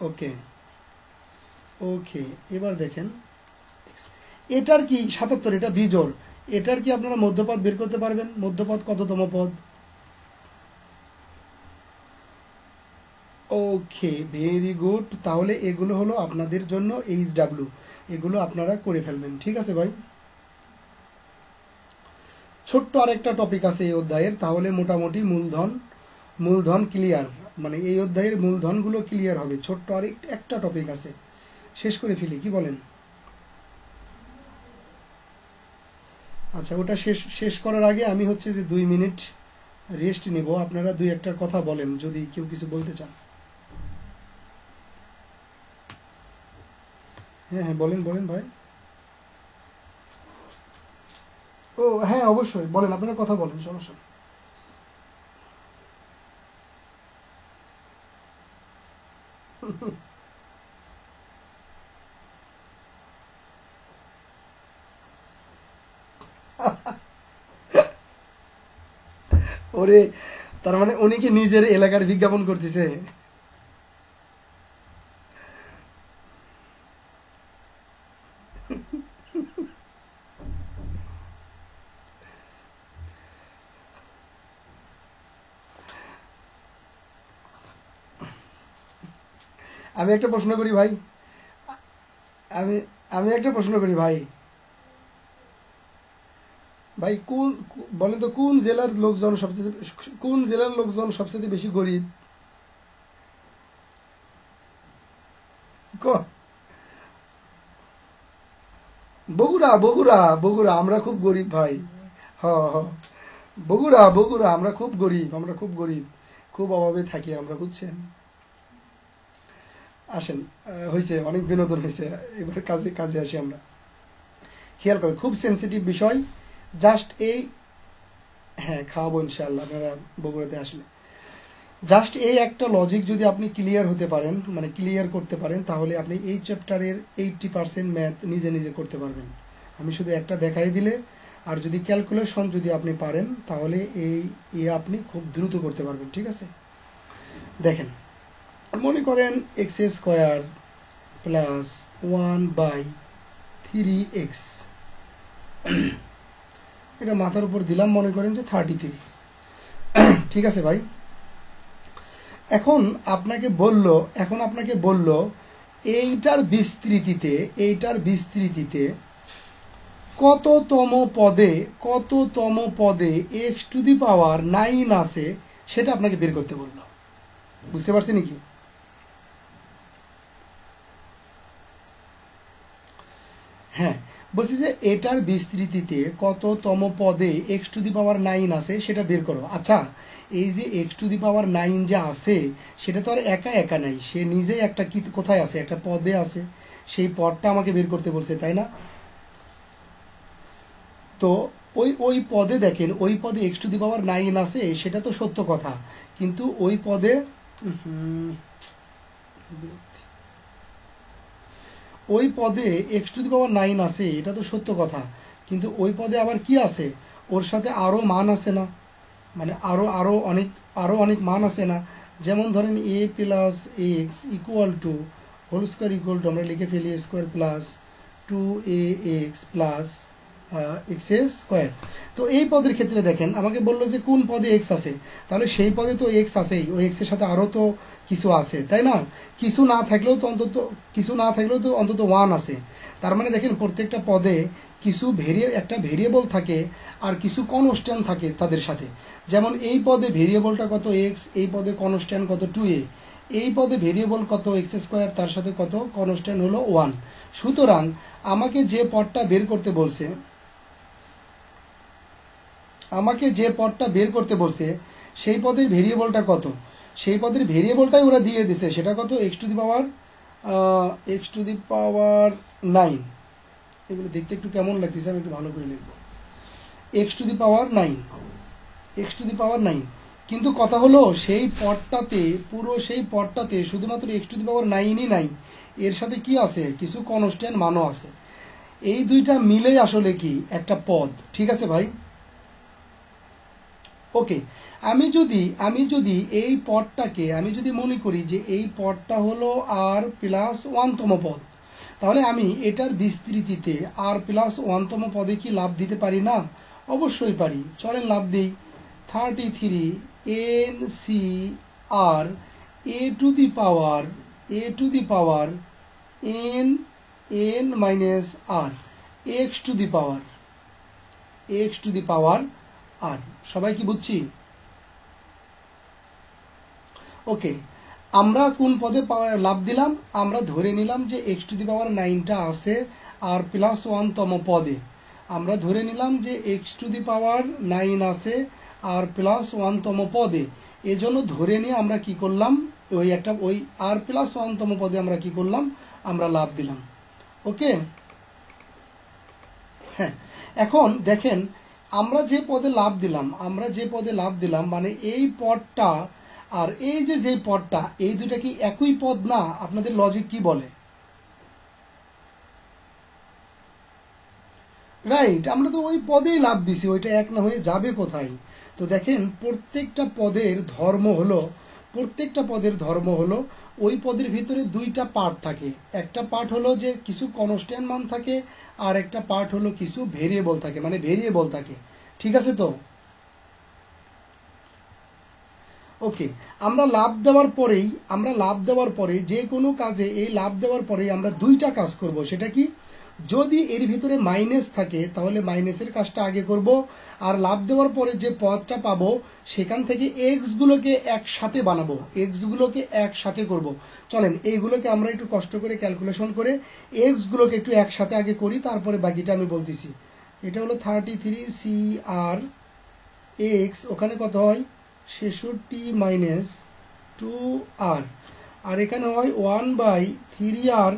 ওকে ওকে, এবার দেখেন এটার কি 77, এটা বিজোড়, এটার কি আপনারা মধ্যপদ বের করতে পারবেন? মধ্যপদ কততম পদ? ওকে ভেরি গুড, তাহলে এগুলো হলো আপনাদের জন্য HW, এগুলো আপনারা করে ফেলবেন। ঠিক আছে ভাই? ছোট্ট আরেকটা টপিক আছে এই অধ্যায়ের, তাহলে মোটামুটি মূলধন ক্লিয়ার, মানে এই অধ্যায়ের মূলধনগুলো ক্লিয়ার হবে। ছোট্ট আরেক একটা টপিক আছে, শেষ করে ফেলি, কি বলেন? আচ্ছা ওটা শেষ করার আগে আমি হচ্ছে যে 2 মিনিট রেস্ট নিব, আপনারা দুই একটা কথা বলেন যদি কেউ কিছু বলতে চান। হ্যাঁ হ্যাঁ বলেন ভাই। ও হ্যাঁ অবশ্যই বলেন, আপনারা কথা বলেন, সমস্যা নেই। ওরে, তার মানে উনি কি নিজের এলাকার বিজ্ঞাপন করতেছে? আমি একটা প্রশ্ন করি ভাই, আমি আমি একটা প্রশ্ন করি ভাই, ভাই বলেন তো কোন জেলার লোকজন সবচেয়ে, কোন জেলার লোকজন সবচেয়ে বেশি গরিব? ক- বগুড়া, বগুড়া, বগুড়া, আমরা খুব গরিব ভাই। হ হ, বগুড়া, বগুড়া, আমরা খুব গরিব, আমরা খুব গরিব, খুব অভাবে থাকি আমরা, বুঝছেন? আসেন, হয়েছে, অনেক বিনোদন হয়েছে, এবার কাজে কাজে আসি আমরা। খেয়াল করেন, খুব সেন্সিটিভ বিষয়, জাস্ট এই, হ্যাঁ খাওয়াবো ইনশাআল্লাহ আপনারা বগুড়াতে আসলে। জাস্ট এই একটা লজিক যদি আপনি ক্লিয়ার হতে পারেন, মানে ক্লিয়ার করতে পারেন, তাহলে আপনি এই চ্যাপ্টারের 80% ম্যাথ নিজে নিজে করতে পারবেন। আমি শুধু একটা দেখাই দিলে, আর যদি ক্যালকুলেশন যদি আপনি পারেন, তাহলে আপনি খুব দ্রুত করতে পারবেন, ঠিক আছে? দেখেন, মনে করেন এক্স স্কোয়ার প্লাস 1/3x, এটা মাথার উপর দিলাম, মনে করেন যে 33, ঠিক আছে ভাই? এখন আপনাকে বলল এইটার বিস্তৃতিতে কততম পদে x⁹ আছে, সেটা আপনাকে বের করতে বললো। বুঝতে পারছেন কি? হ্যাঁ, বলছি যে এটার বিস্তৃতিতে কততম পদে x⁹ আছে সেটা বের করো। আচ্ছা, এই যে x⁹ যে আছে, সেটা তো আর একা একা নাই, সে নিজেই একটা কি কোথায় আছে, একটা পদে আছে, সেই পদটা আমাকে বের করতে বলছে, তাই না? তো ওই পদে দেখেন, ওই পদে x⁹ আছে, সেটা তো সত্য কথা, কিন্তু ওই পদে উম, ওই পদে x⁹ আছে, এটা তো সত্য কথা, কিন্তু ওই পদে আবার কি আছে, ওর সাথে আরো মান আছে না, মানে আরো অনেক মান আছে না। যেমন ধরেন a+x হোল স্কোয়ার আমরা লিখে ফেলি square plus 2ax x square. তো এই পদের ক্ষেত্রে দেখেন, আমাকে বললো যে কোন পদে এক্স আছে, তাহলে সেই পদে তো এক্স আছেই, ওই এক্স এর সাথে আরো তো কিছু আছে, তাই না? কিছু না থাকলেও তো অন্তত 1 আছে। তার মানে দেখেন, প্রত্যেকটা পদে কিছু একটা ভেরিয়েবল থাকে, আর কিছু কনস্ট্যান্ট থাকে তাদের সাথে। যেমন এই পদে ভেরিয়েবলটা কত এক্স, এই পদে কনস্ট্যান্ট কত 2a, এই পদে ভেরিয়েবল কত এক্স স্কোয়ার, তার সাথে কত কনস্ট্যান্ট হলো 1। সুতরাং আমাকে যে পদটা বের করতে বলছে, সেই পদের ভেরিয়েবলটা কত, সেই পদের ভেরিয়েবলটাই ওরা দিয়ে দিছে, সেটা কত x⁹9। এগুলো দেখতে একটু কেমন লাগতেছে, আমি একটু ভালো করে লিখবো, x⁹9। কিন্তু কথা হলো, সেই পদটাতে শুধুমাত্র x⁹9ই নাই, এর সাথে কি আছে, কিছু কনস্ট্যান্ট মানও আছে। এই দুইটা মিলেই আসলে কি একটা পদ, ঠিক আছে ভাই? ওকে, আমি যদি এই পদটাকে আমি যদি মনে করি যে এই পদটা হলো r+1তম পদ, তাহলে আমি এটার বিস্তৃতিতে r+1তম পদে কি লাভ দিতে পারি না? অবশ্যই পারি, চলেন লাভ দিই। 33 NCr a two the power n x⁴ আর সবাই কি বুঝছি? ওকে, আমরা কোন পদে লাভ দিলাম? আমরা ধরে নিলাম যে x⁹9টা আছে r+1তম পদে, আমরা ধরে নিলাম যে x⁴9 আছে r+1তম পদে। এজন্য ধরে নিয়ে আমরা কি করলাম, ওই r+1তম পদে আমরা কি করলাম, আমরা লাভ দিলাম। ওকে, হ্যাঁ, এখন দেখেন, আমরা যে পদে লাভ দিলাম মানে এই পদটা আর এই যে পদটা, এই দুইটা কি একই পদ না? আপনাদের লজিক কি বলে? রাইট, আমরা তো ওই পদেই লাভ দিছি, ওইটা এক না হয়ে যাবে কোথায়? তো দেখেন প্রত্যেকটা পদের ধর্ম হলো ওই পদের ভিতরে দুইটা পার্ট থাকে। একটা পার্ট হলো যে কিছু কনস্ট্যান্ট মান থাকে, আর একটা পার্ট হলো কিছু ভেরিয়েবল থাকে, মানে ভেরিয়েবল থাকে। ঠিক আছে তো? ওকে, আমরা লাভ দেওয়ার পরে যে কোনো কাজে এই লাভ দেওয়ার পরে আমরা দুইটা কাজ করব। সেটা কি? যদি এর ভিতরে মাইনাস থাকে তাহলে মাইনাসের কাজটা আগে করব, আর লাভ দেওয়ার পরে যে পদটা পাবো সেখান থেকে এক্স গুলোকে একসাথে বানাবো, এক্স গুলোকে একসাথে করব। চলেন এইগুলোকে আমরা একটু কষ্ট করে ক্যালকুলেশন করে এক্স গুলোকে একটু একসাথে আগে করি, তারপরে বাকিটা আমি বলতেছি। এটা হলো 33 CR এক্স, ওখানে কত হয় 66 মাইনাস 2R, আর এখানে হয় 1/3R,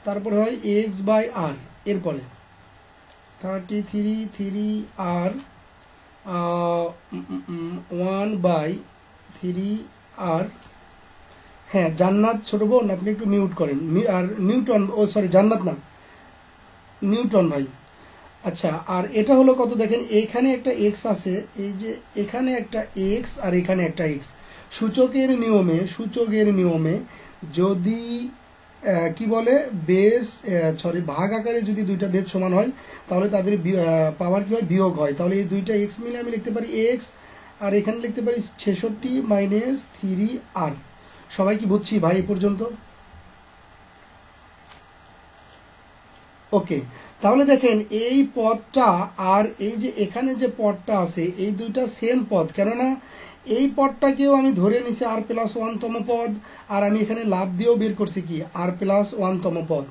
তারপরে হয় x/r। এরপরে 33 1/3R। হ্যাঁ জান্নাত ছোট বোন, আপনি একটু মিউট করেন। আর নিউটন, ও সরি জান্নাত না, নিউটন ভাই। আচ্ছা, আর এটা হলো কত দেখেন, এখানে একটা এক্স আছে, এই যে এখানে একটা এক্স আর এখানে একটা এক্স। সূচকের নিয়মে যদি কি বলে বেস ভাগ আকারে যদি দুইটা বেস সমান হয় তাহলে তাদের পাওয়ার কি হয়, বিয়োগ হয়। তাহলে এই দুইটা এক্স মিলে আমি লিখতে পারি এক্স, আর এখানে লিখতে পারি 66 মাইনাস 3R। সবাই কি বুঝছি ভাই এ পর্যন্ত? ওকে, তাহলে দেখেন এই পদটা আর এই যে এখানে যে পদটা আছে এই দুইটা সেম পদ, কেননা এই পদটাকেও আমি ধরে নিছি r+1তম পদ, আর আমি এখানে লাভ দিয়েও বের করছি কি r+1তম পদ।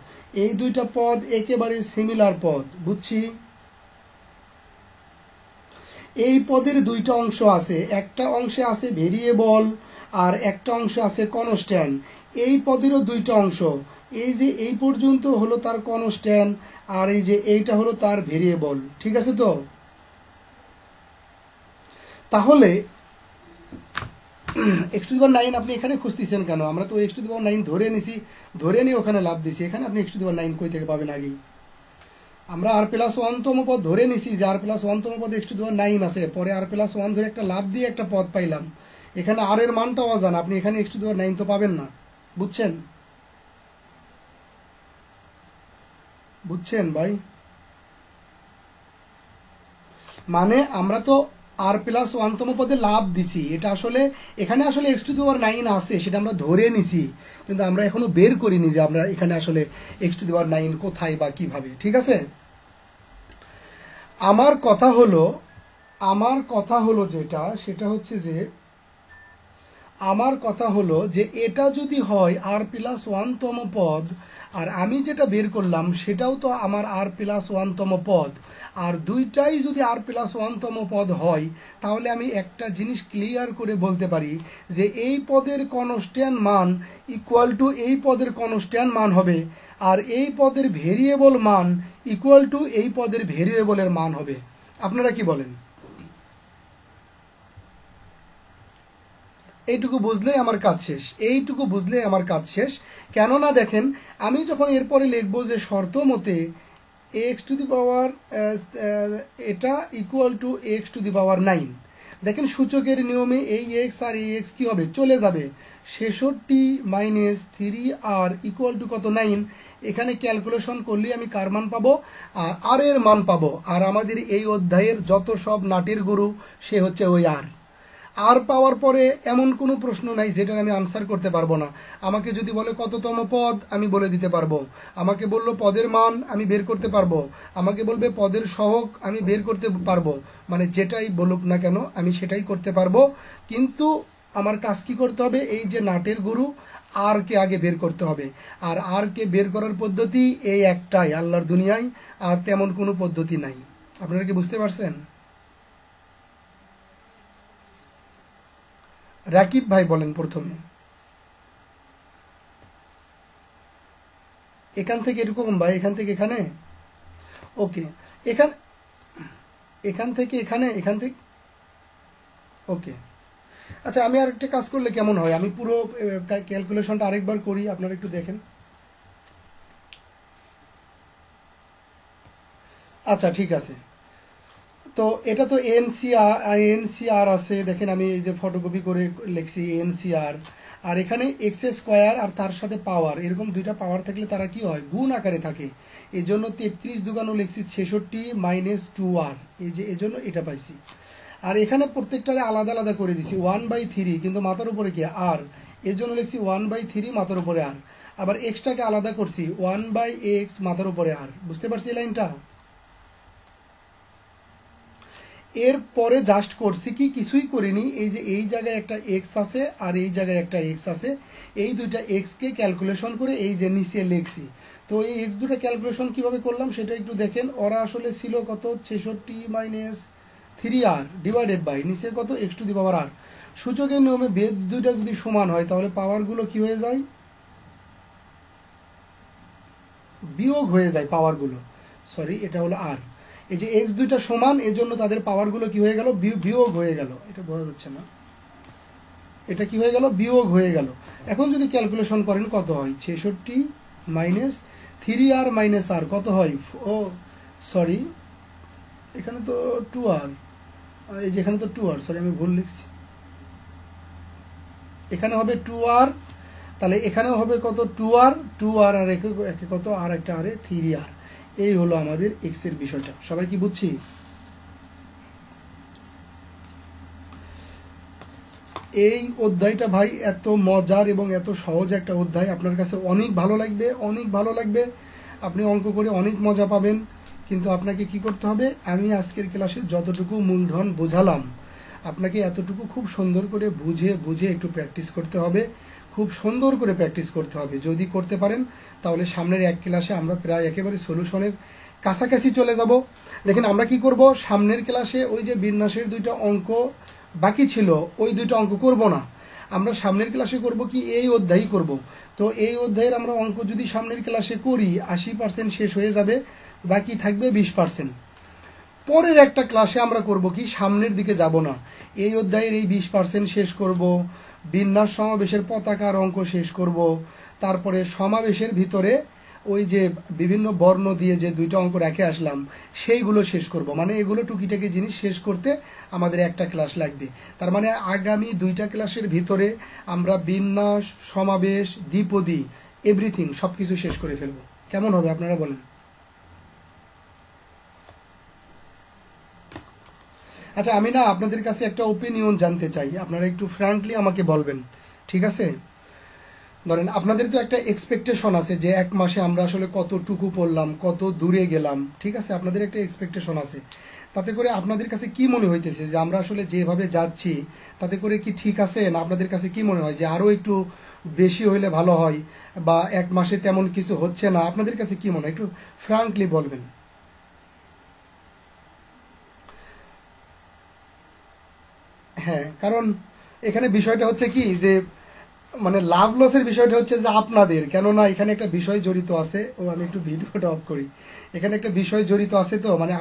এই দুইটা পদ একেবারে সিমিলার পদ, বুঝছি? এই পদের দুইটা অংশ আছে, একটা অংশে আছে ভেরিয়েবল আর একটা অংশ আছে কনস্ট্যান্ট। এই পদেরও দুইটা অংশ, এই যে এই পর্যন্ত হলো তার কনস্ট্যান্ট, আর এই যে এইটা হলো তার ভেরিয়েবল। ঠিক আছে তো? তাহলে x⁹ আপনি এখানে খুঁজতেছেন কেন? আমরা তো x⁹ ধরে নিছি, ধরে নিয়ে ওখানে লাভ দিছি। এখানে আপনি x⁹ কই থেকে পাবেন? আগেই আমরা r+1তম পদ ধরে নিছি যে r+1তম পদ x⁹ আছে, পরে r+1 ধরে একটা লাভ দিয়ে একটা পদ পাইলাম। এখানে r এর মানটা অজানা, আপনি এখানে x⁹ তো পাবেন না। বুঝছেন? বুঝছেন ভাই? মানে আমরা তো r+1তম পদে লাভ দিছি, এটা আসলে এখানে আসলে x⁹ আছে সেটা আমরা ধরে নিছি, কিন্তু আমরা এখনো বের করিনি যে আমরা এখানে আসলে x⁹ কোথায় বা কিভাবে। ঠিক আছে? আমার কথা হলো যেটা, সেটা হচ্ছে যে আমার কথা হলো যে এটা যদি হয় r+1তম পদ, আর আমি যেটা বের করলাম সেটাও তো আমার r+1তম পদ, আর দুইটাই যদি r+1তম পদ হয়, তাহলে আমি একটা জিনিস ক্লিয়ার করে বলতে পারি যে এই পদের কনস্ট্যান্ট মান ইকুয়াল টু এই পদের কনস্ট্যান্ট মান হবে, আর এই পদের ভেরিয়েবল মান ইকুয়াল টু এই পদের ভেরিয়েবলের মান হবে। আপনারা কি বলেন? এইটুকু বুঝলেই আমার কাজ শেষ। কেননা দেখেন, আমি যখন এরপরে লিখবো যে শর্ত মতে x⁹ এটা ইকুয়াল টু x⁹ দেখেন সূচকের নিয়মে এই x আর এই x কি হবে, চলে যাবে। 66 মাইনাস 3R ইকুয়াল টু কত, 9। এখানে ক্যালকুলেশন করলে আমি কার মান পাবো, আর এর মান পাবো। আর আমাদের এই অধ্যায়ের যত সব নাটের গুরু সে হচ্ছে ওই আর পাওয়ার পরে এমন কোনো প্রশ্ন নাই যেটার আমি আনসার করতে পারবো না। আমাকে যদি বলে কততম পদ, আমি বলে দিতে পারবো। আমাকে বললো পদের মান, আমি বের করতে পারবো। আমাকে বলবে পদের সহগ, আমি বের করতে পারবো। মানে যেটাই বলুক না কেন আমি সেটাই করতে পারবো। কিন্তু আমার কাজ কি করতে হবে, এই যে নাটের গুরু আর কে আগে বের করতে হবে। আর আর কে বের করার পদ্ধতি এই একটাই আল্লাহর দুনিয়ায়, আর তেমন কোনো পদ্ধতি নাই। আপনারা কি বুঝতে পারছেন? রাকিব ভাই বলেন প্রথমে। এখান থেকে এরকম ভাই, এখান থেকে এখানে। ওকে, এখান এখান থেকে এখানে, এখান থেকে। ওকে, আচ্ছা আমি আর একটা কাজ করলে কেমন হয়, আমি পুরো ক্যালকুলেশনটা আরেকবার করি, আপনারা একটু দেখেন। আচ্ছা ঠিক আছে। তো এটা তো এনসিআর আছে, দেখেন আমি এই যে ফটোকপি করে লিখছি এনসিআর। আর এখানে এক্স স্কোয়ার আর তার সাথে পাওয়ার, এরকম দুইটা পাওয়ার থাকলে তারা কি হয়, গুণ আকারে থাকে। এই জন্য 33 দুগানো লিখছি 66 মাইনাস 2r, এই যে এই জন্য এটা পাইছি। আর এখানে প্রত্যেকটারে আলাদা আলাদা করে দিছি 1/3, কিন্তু মাথার উপরে কি আর, এর জন্য লিখছি 1/3 মাথার উপরে আর। আবার এক্সটাকে আলাদা করছি 1/x মাথার উপরে আর। বুঝতে পারছি এই লাইনটা? এর পরে জাস্ট করছি কি, কিছুই করিনি, এই যে এই জায়গায় একটা এক্স আছে আর এই জায়গায় একটা এক্স আছে, এই দুইটা এক্স কে ক্যালকুলেশন করে এই যে নিচে লিখছি। তো এই এক্স দুটো ক্যালকুলেশন কিভাবে করলাম সেটা একটু দেখেন। ওরা আসলে ছিল কত, 66 মাইনাস 3r ডিভাইডেড বাই নিচে কত এক্স টু দি পাওয়ার আর। সূচকের নিয়মে বেদ দুইটা যদি সমান হয় তাহলে পাওয়ারগুলো কি হয়ে যায়, বিয়োগ হয়ে যায় পাওয়ারগুলো। সরি, এটা হলো আর। এই যে এক্স দুইটা সমান, এর জন্য তাদের পাওয়ারগুলো কি হয়ে গেল, বিয়োগ হয়ে গেল। এটা বোঝা যাচ্ছে না, এটা কি হয়ে গেল, বিয়োগ হয়ে গেল। এখন যদি ক্যালকুলেশন করেন কত হয়, 66 মাইনাস 3r মাইনাস আর কত হয়, ও সরি এখানে তো 2r, এই যে এখানে তো 2r, সরি আমি ভুল লিখছি, এখানে হবে 2r, তাহলে এখানেও হবে কত 2r আর একে কত আর একটা আরে 3r। এই হলো আমাদের এক্স এর বিষয়টা। সবাই কি বুঝছি? এই অধ্যায়টা ভাই এত মজার এবং এত সহজ একটা অধ্যায়, আপনার কাছে অনেক ভালো লাগবে, অনেক ভালো লাগবে। আপনি অঙ্ক করে অনেক মজা পাবেন। কিন্তু আপনাকে কি করতে হবে, আমি আজকের ক্লাসে যতটুকু মূলধন বোঝালাম আপনাকে এতটুকু খুব সুন্দর করে বুঝে বুঝে একটু প্র্যাকটিস করতে হবে, খুব সুন্দর করে প্র্যাকটিস করতে হবে। যদি করতে পারেন তাহলে সামনের এক ক্লাসে আমরা প্রায় একেবারে সলিউশনের কাছাকাছি চলে যাব। দেখেন আমরা কি করব, সামনের ক্লাসে ওই যে বিন্যাসের দুইটা অঙ্ক বাকি ছিল, ওই দুইটা অঙ্ক করব না। আমরা সামনের ক্লাসে করব কি, এই অধ্যায়ই করব। তো এই অধ্যায়ের আমরা অঙ্ক যদি সামনের ক্লাসে করি 80% শেষ হয়ে যাবে, বাকি থাকবে 20%। পরের একটা ক্লাসে আমরা করব কি, সামনের দিকে যাব না, এই অধ্যায়ের এই 20% শেষ করব, বিন্যাস সমাবেশের পতাকার অঙ্ক শেষ করব, তারপরে সমাবেশের ভিতরে ওই যে বিভিন্ন বর্ণ দিয়ে যে দুইটা অঙ্ক রেখে আসলাম সেইগুলো শেষ করব। মানে এগুলো টুকিটাকি জিনিস শেষ করতে আমাদের একটা ক্লাস লাগবে। তার মানে আগামী দুইটা ক্লাসের ভিতরে আমরা বিন্যাস, সমাবেশ, দ্বিপদী, এভরিথিং সবকিছু শেষ করে ফেলবো। কেমন হবে আপনারা বলেন? আচ্ছা, আমি না আপনাদের কাছে একটা ওপিনিয়ন জানতে চাই, আপনারা একটু ফ্র্যাঙ্কলি আমাকে বলবেন, ঠিক আছে? ধরেন আপনাদের তো একটা এক্সপেকটেশন আছে যে এক মাসে আমরা আসলে কতটুকু পড়লাম, কত দূরে গেলাম, ঠিক আছে? আপনাদের একটা এক্সপেকটেশন আছে। তাতে করে আপনাদের কাছে কি মনে হইতেছে যে আমরা আসলে যেভাবে যাচ্ছি তাতে করে কি ঠিক আছে, না আপনাদের কাছে কি মনে হয় যে আরো একটু বেশি হইলে ভালো হয়, বা এক মাসে তেমন কিছু হচ্ছে না? আপনাদের কাছে কি মনে হয়, একটু ফ্র্যাঙ্কলি বলবেন। হ্যাঁ, কারণ এখানে বিষয়টা হচ্ছে কি যে মানে লাভ লসের বিষয়টা হচ্ছে যে আপনাদের, কেননা এখানে একটা বিষয় জড়িত আছে। ও আমি একটু ভিডিওটা অফ করি, এখানে একটা বিষয় জড়িত আছে, তো মানে